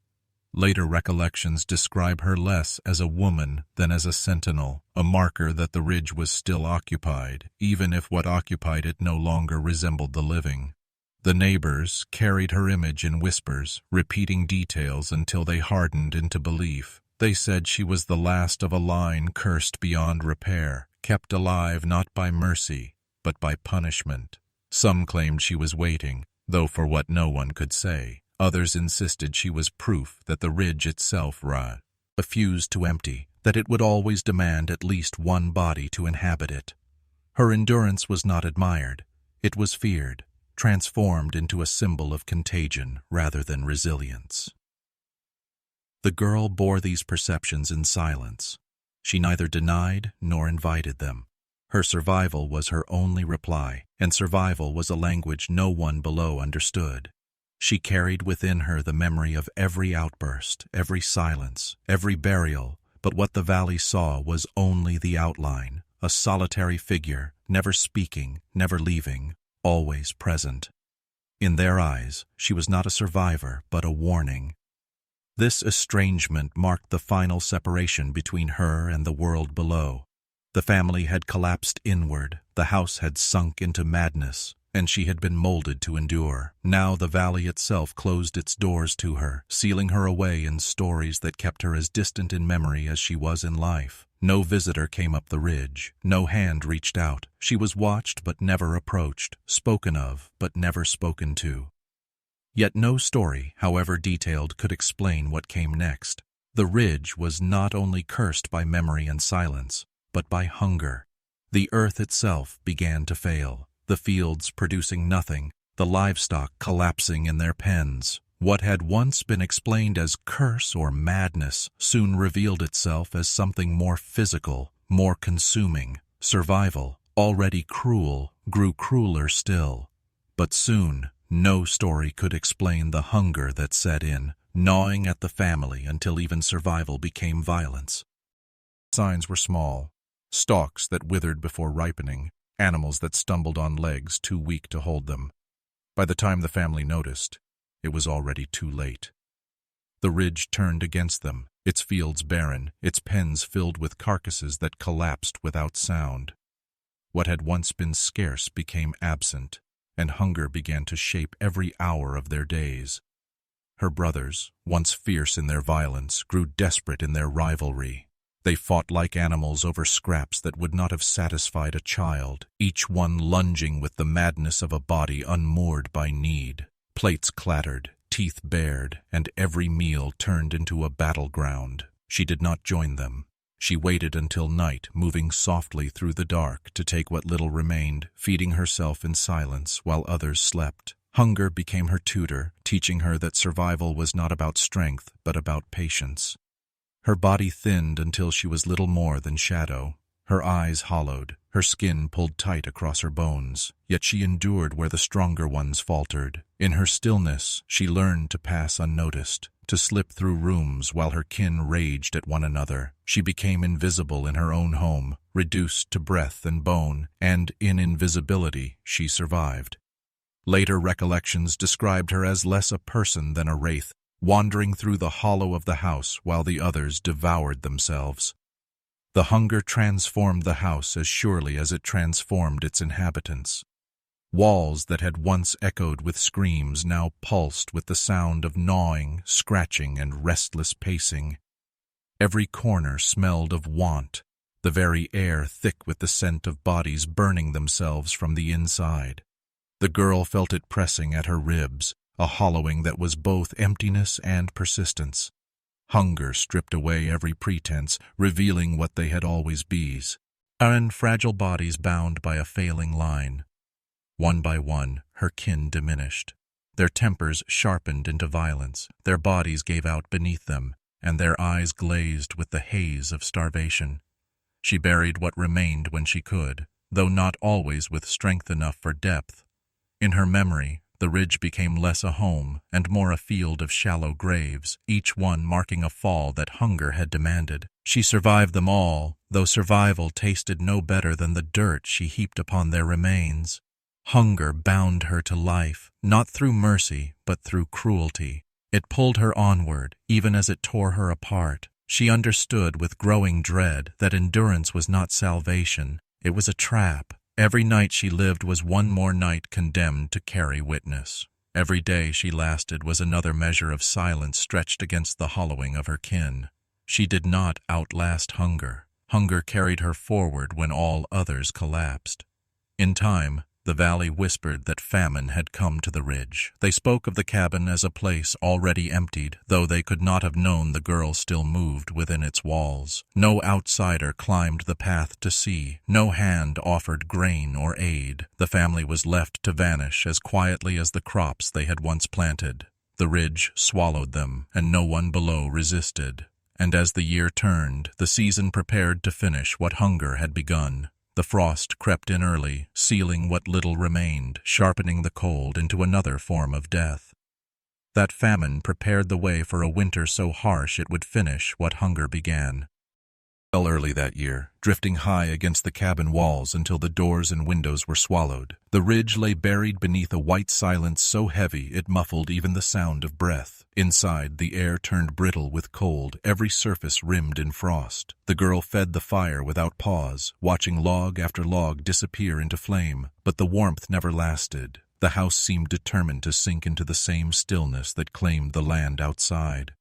Later recollections describe her less as a woman than as a sentinel, a marker that the ridge was still occupied, even if what occupied it no longer resembled the living. The neighbors carried her image in whispers, repeating details until they hardened into belief. They said she was the last of a line cursed beyond repair, kept alive not by mercy, but by punishment. Some claimed she was waiting, though for what no one could say. Others insisted she was proof that the ridge itself refused to empty, that it would always demand at least one body to inhabit it. Her endurance was not admired. It was feared, transformed into a symbol of contagion rather than resilience. The girl bore these perceptions in silence. She neither denied nor invited them. Her survival was her only reply, and survival was a language no one below understood. She carried within her the memory of every outburst, every silence, every burial, but what the valley saw was only the outline, a solitary figure, never speaking, never leaving, always present. In their eyes, she was not a survivor, but a warning. This estrangement marked the final separation between her and the world below. The family had collapsed inward, the house had sunk into madness, and she had been molded to endure. Now the valley itself closed its doors to her, sealing her away in stories that kept her as distant in memory as she was in life. No visitor came up the ridge, no hand reached out. She was watched but never approached, spoken of but never spoken to. Yet no story, however detailed, could explain what came next. The ridge was not only cursed by memory and silence, but by hunger. The earth itself began to fail, the fields producing nothing, the livestock collapsing in their pens. What had once been explained as curse or madness soon revealed itself as something more physical, more consuming. Survival, already cruel, grew crueler still. But soon, no story could explain the hunger that set in, gnawing at the family until even survival became violence. Signs were small, stalks that withered before ripening, animals that stumbled on legs too weak to hold them. By the time the family noticed, it was already too late. The ridge turned against them, its fields barren, its pens filled with carcasses that collapsed without sound. What had once been scarce became absent, and hunger began to shape every hour of their days. Her brothers, once fierce in their violence, grew desperate in their rivalry. They fought like animals over scraps that would not have satisfied a child, each one lunging with the madness of a body unmoored by need. Plates clattered, teeth bared, and every meal turned into a battleground. She did not join them. She waited until night, moving softly through the dark to take what little remained, feeding herself in silence while others slept. Hunger became her tutor, teaching her that survival was not about strength, but about patience. Her body thinned until she was little more than shadow. Her eyes hollowed, her skin pulled tight across her bones, yet she endured where the stronger ones faltered. In her stillness, she learned to pass unnoticed, to slip through rooms while her kin raged at one another. She became invisible in her own home, reduced to breath and bone, and in invisibility she survived. Later recollections described her as less a person than a wraith, wandering through the hollow of the house while the others devoured themselves. The hunger transformed the house as surely as it transformed its inhabitants. Walls that had once echoed with screams now pulsed with the sound of gnawing, scratching, and restless pacing. Every corner smelled of want, the very air thick with the scent of bodies burning themselves from the inside. The girl felt it pressing at her ribs, a hollowing that was both emptiness and persistence. Hunger stripped away every pretense, revealing what they had always been, fragile bodies bound by a failing line. One by one, her kin diminished. Their tempers sharpened into violence, their bodies gave out beneath them, and their eyes glazed with the haze of starvation. She buried what remained when she could, though not always with strength enough for depth. In her memory, the ridge became less a home and more a field of shallow graves, each one marking a fall that hunger had demanded. She survived them all, though survival tasted no better than the dirt she heaped upon their remains. Hunger bound her to life, not through mercy, but through cruelty. It pulled her onward, even as it tore her apart. She understood with growing dread that endurance was not salvation, it was a trap. Every night she lived was one more night condemned to carry witness. Every day she lasted was another measure of silence stretched against the hollowing of her kin. She did not outlast hunger. Hunger carried her forward when all others collapsed. In time, the valley whispered that famine had come to the ridge. They spoke of the cabin as a place already emptied, though they could not have known the girl still moved within its walls. No outsider climbed the path to see. No hand offered grain or aid. The family was left to vanish as quietly as the crops they had once planted. The ridge swallowed them, and no one below resisted. And as the year turned, the season prepared to finish what hunger had begun. The frost crept in early, sealing what little remained, sharpening the cold into another form of death. That famine prepared the way for a winter so harsh it would finish what hunger began. Fell early that year, drifting high against the cabin walls until the doors and windows were swallowed. The ridge lay buried beneath a white silence so heavy it muffled even the sound of breath. Inside, the air turned brittle with cold, every surface rimmed in frost. The girl fed the fire without pause, watching log after log disappear into flame, but the warmth never lasted. The house seemed determined to sink into the same stillness that claimed the land outside.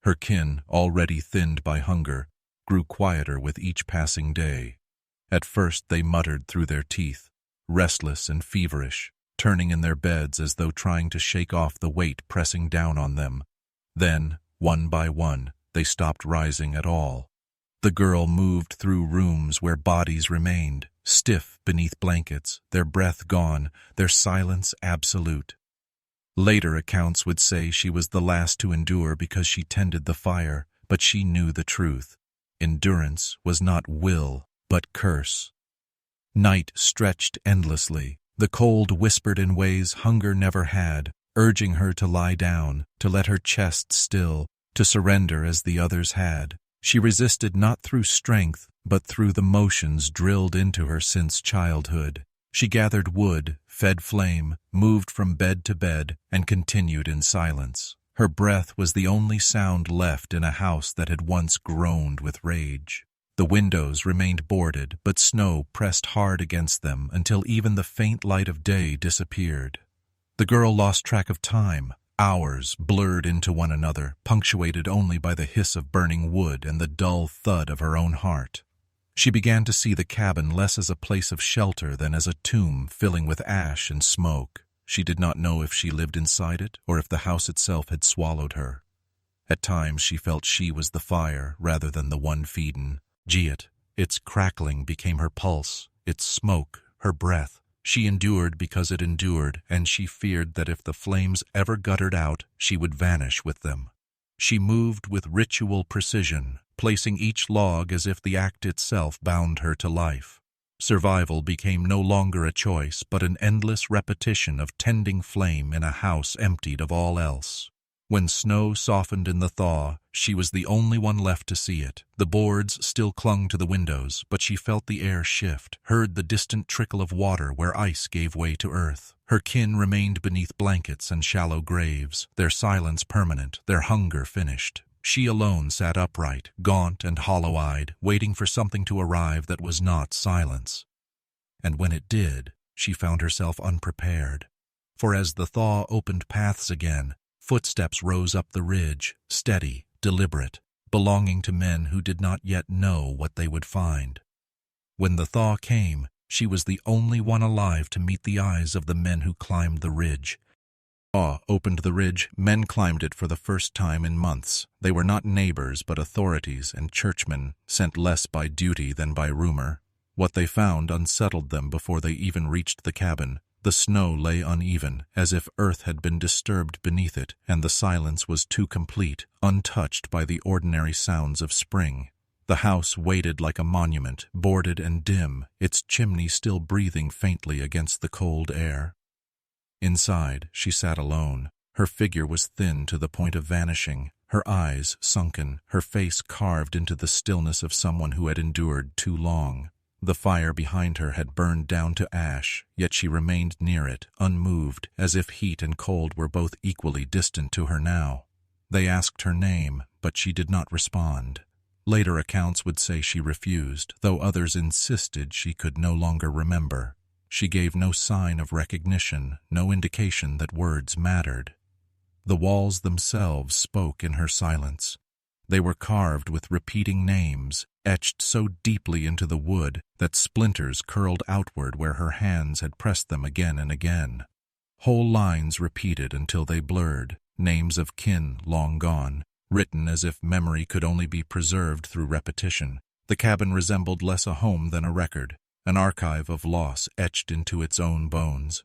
Her kin, already thinned by hunger, grew quieter with each passing day. At first they muttered through their teeth, restless and feverish, turning in their beds as though trying to shake off the weight pressing down on them. Then, one by one, they stopped rising at all. The girl moved through rooms where bodies remained, stiff beneath blankets, their breath gone, their silence absolute. Later accounts would say she was the last to endure because she tended the fire, but she knew the truth. Endurance was not will, but curse. Night stretched endlessly. The cold whispered in ways hunger never had, urging her to lie down, to let her chest still, to surrender as the others had. She resisted not through strength, but through the motions drilled into her since childhood. She gathered wood, fed flame, moved from bed to bed, and continued in silence. Her breath was the only sound left in a house that had once groaned with rage. The windows remained boarded, but snow pressed hard against them until even the faint light of day disappeared. The girl lost track of time. Hours blurred into one another, punctuated only by the hiss of burning wood and the dull thud of her own heart. She began to see the cabin less as a place of shelter than as a tomb filling with ash and smoke. She did not know if she lived inside it or if the house itself had swallowed her. At times she felt she was the fire rather than the one feeding. Its crackling became her pulse, its smoke her breath. She endured because it endured, and she feared that if the flames ever guttered out, she would vanish with them. She moved with ritual precision, placing each log as if the act itself bound her to life. Survival became no longer a choice, but an endless repetition of tending flame in a house emptied of all else. When snow softened in the thaw, she was the only one left to see it. The boards still clung to the windows, but she felt the air shift, heard the distant trickle of water where ice gave way to earth. Her kin remained beneath blankets and shallow graves, their silence permanent, their hunger finished. She alone sat upright, gaunt and hollow-eyed, waiting for something to arrive that was not silence. And when it did, she found herself unprepared. For as the thaw opened paths again, footsteps rose up the ridge, steady, deliberate, belonging to men who did not yet know what they would find. When the thaw came, she was the only one alive to meet the eyes of the men who climbed the ridge. Thaw opened the ridge. Men climbed it for the first time in months. They were not neighbors, but authorities and churchmen, sent less by duty than by rumor. What they found unsettled them before they even reached the cabin. The snow lay uneven, as if earth had been disturbed beneath it, and the silence was too complete, untouched by the ordinary sounds of spring. The house waited like a monument, boarded and dim, its chimney still breathing faintly against the cold air. Inside, she sat alone. Her figure was thin to the point of vanishing, her eyes sunken, her face carved into the stillness of someone who had endured too long. The fire behind her had burned down to ash, yet she remained near it, unmoved, as if heat and cold were both equally distant to her now. They asked her name, but she did not respond. Later accounts would say she refused, though others insisted she could no longer remember. She gave no sign of recognition, no indication that words mattered. The walls themselves spoke in her silence. They were carved with repeating names, etched so deeply into the wood that splinters curled outward where her hands had pressed them again and again. Whole lines repeated until they blurred, names of kin long gone, written as if memory could only be preserved through repetition. The cabin resembled less a home than a record, an archive of loss etched into its own bones.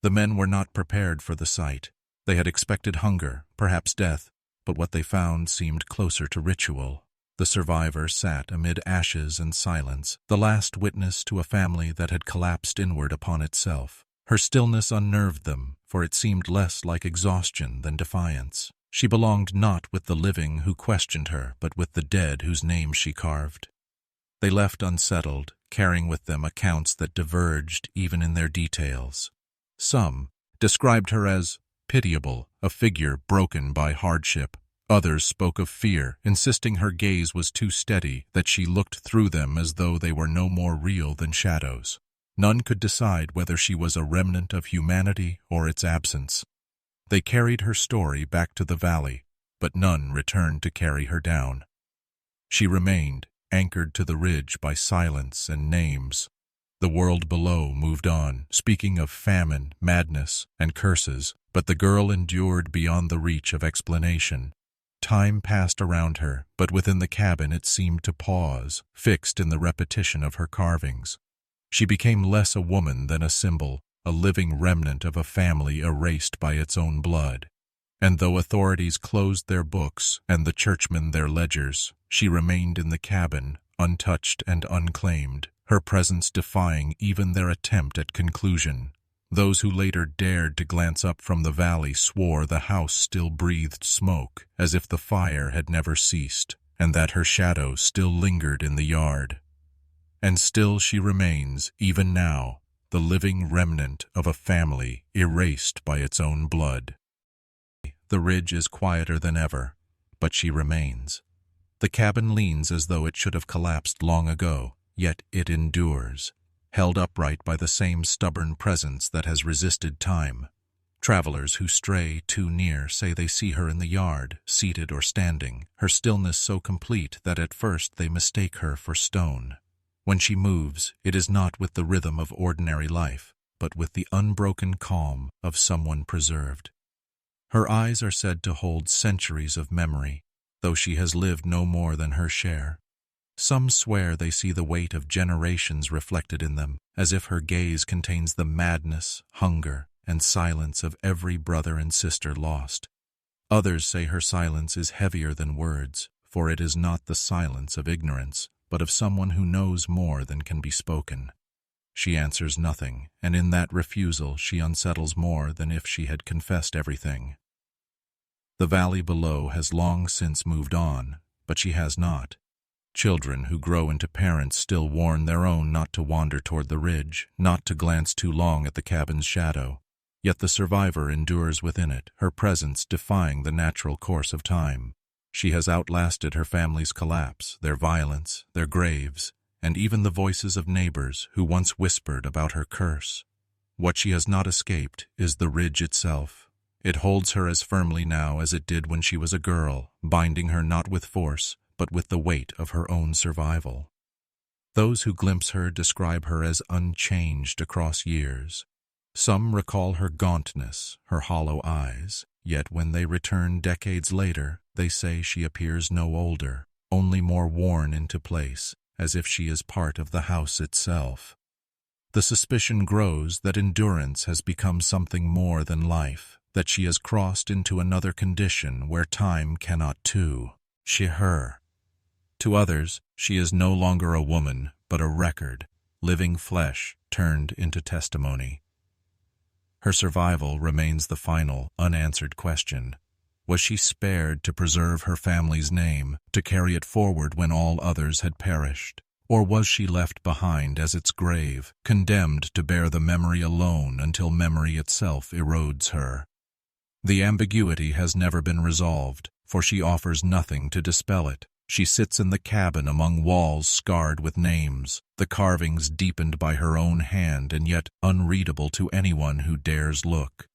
The men were not prepared for the sight. They had expected hunger, perhaps death, but what they found seemed closer to ritual. The survivor sat amid ashes and silence, the last witness to a family that had collapsed inward upon itself. Her stillness unnerved them, for it seemed less like exhaustion than defiance. She belonged not with the living who questioned her, but with the dead whose names she carved. They left unsettled, carrying with them accounts that diverged even in their details. Some described her as pitiable, a figure broken by hardship. Others spoke of fear, insisting her gaze was too steady, that she looked through them as though they were no more real than shadows. None could decide whether she was a remnant of humanity or its absence. They carried her story back to the valley, but none returned to carry her down. She remained, anchored to the ridge by silence and names. The world below moved on, speaking of famine, madness, and curses, but the girl endured beyond the reach of explanation. Time passed around her, but within the cabin it seemed to pause, fixed in the repetition of her carvings. She became less a woman than a symbol, a living remnant of a family erased by its own blood. And though authorities closed their books and the churchmen their ledgers, she remained in the cabin, untouched and unclaimed, her presence defying even their attempt at conclusion. Those who later dared to glance up from the valley swore the house still breathed smoke, as if the fire had never ceased, and that her shadow still lingered in the yard. And still she remains, even now, the living remnant of a family erased by its own blood. The ridge is quieter than ever, but she remains. The cabin leans as though it should have collapsed long ago, yet it endures, held upright by the same stubborn presence that has resisted time. Travelers who stray too near say they see her in the yard, seated or standing, her stillness so complete that at first they mistake her for stone. When she moves, it is not with the rhythm of ordinary life, but with the unbroken calm of someone preserved. Her eyes are said to hold centuries of memory, though she has lived no more than her share. Some swear they see the weight of generations reflected in them, as if her gaze contains the madness, hunger, and silence of every brother and sister lost. Others say her silence is heavier than words, for it is not the silence of ignorance, but of someone who knows more than can be spoken. She answers nothing, and in that refusal she unsettles more than if she had confessed everything. The valley below has long since moved on, but she has not. Children who grow into parents still warn their own not to wander toward the ridge, not to glance too long at the cabin's shadow. Yet the survivor endures within it, her presence defying the natural course of time. She has outlasted her family's collapse, their violence, their graves, and even the voices of neighbors who once whispered about her curse. What she has not escaped is the ridge itself. It holds her as firmly now as it did when she was a girl, binding her not with force, but with the weight of her own survival. Those who glimpse her describe her as unchanged across years. Some recall her gauntness, her hollow eyes, yet when they return decades later, they say she appears no older, only more worn into place, as if she is part of the house itself. The suspicion grows that endurance has become something more than life, that she has crossed into another condition where time cannot her. To others, she is no longer a woman, but a record, living flesh turned into testimony. Her survival remains the final, unanswered question. Was she spared to preserve her family's name, to carry it forward when all others had perished? Or was she left behind as its grave, condemned to bear the memory alone until memory itself erodes her? The ambiguity has never been resolved, for she offers nothing to dispel it. She sits in the cabin among walls scarred with names, the carvings deepened by her own hand and yet unreadable to anyone who dares look.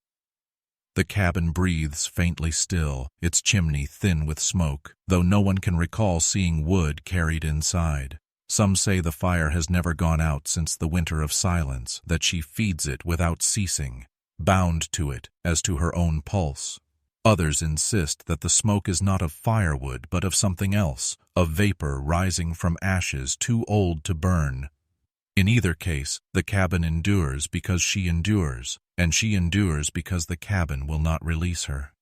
The cabin breathes faintly still, its chimney thin with smoke, though no one can recall seeing wood carried inside. Some say the fire has never gone out since the winter of silence, that she feeds it without ceasing, bound to it as to her own pulse. Others insist that the smoke is not of firewood but of something else, a vapor rising from ashes too old to burn. In either case, the cabin endures because she endures, and she endures because the cabin will not release her.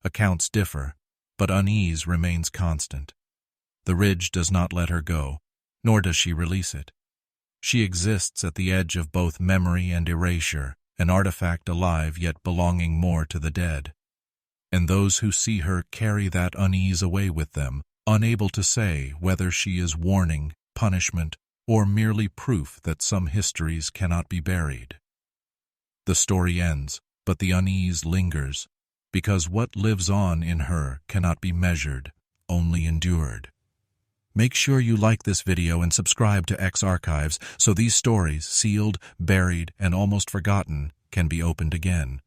Accounts differ, but unease remains constant. The ridge does not let her go, nor does she release it. She exists at the edge of both memory and erasure, an artifact alive yet belonging more to the dead. And those who see her carry that unease away with them, unable to say whether she is warning, punishment, or merely proof that some histories cannot be buried. The story ends, but the unease lingers, because what lives on in her cannot be measured, only endured. Make sure you like this video and subscribe to X Archives so these stories, sealed, buried, and almost forgotten, can be opened again.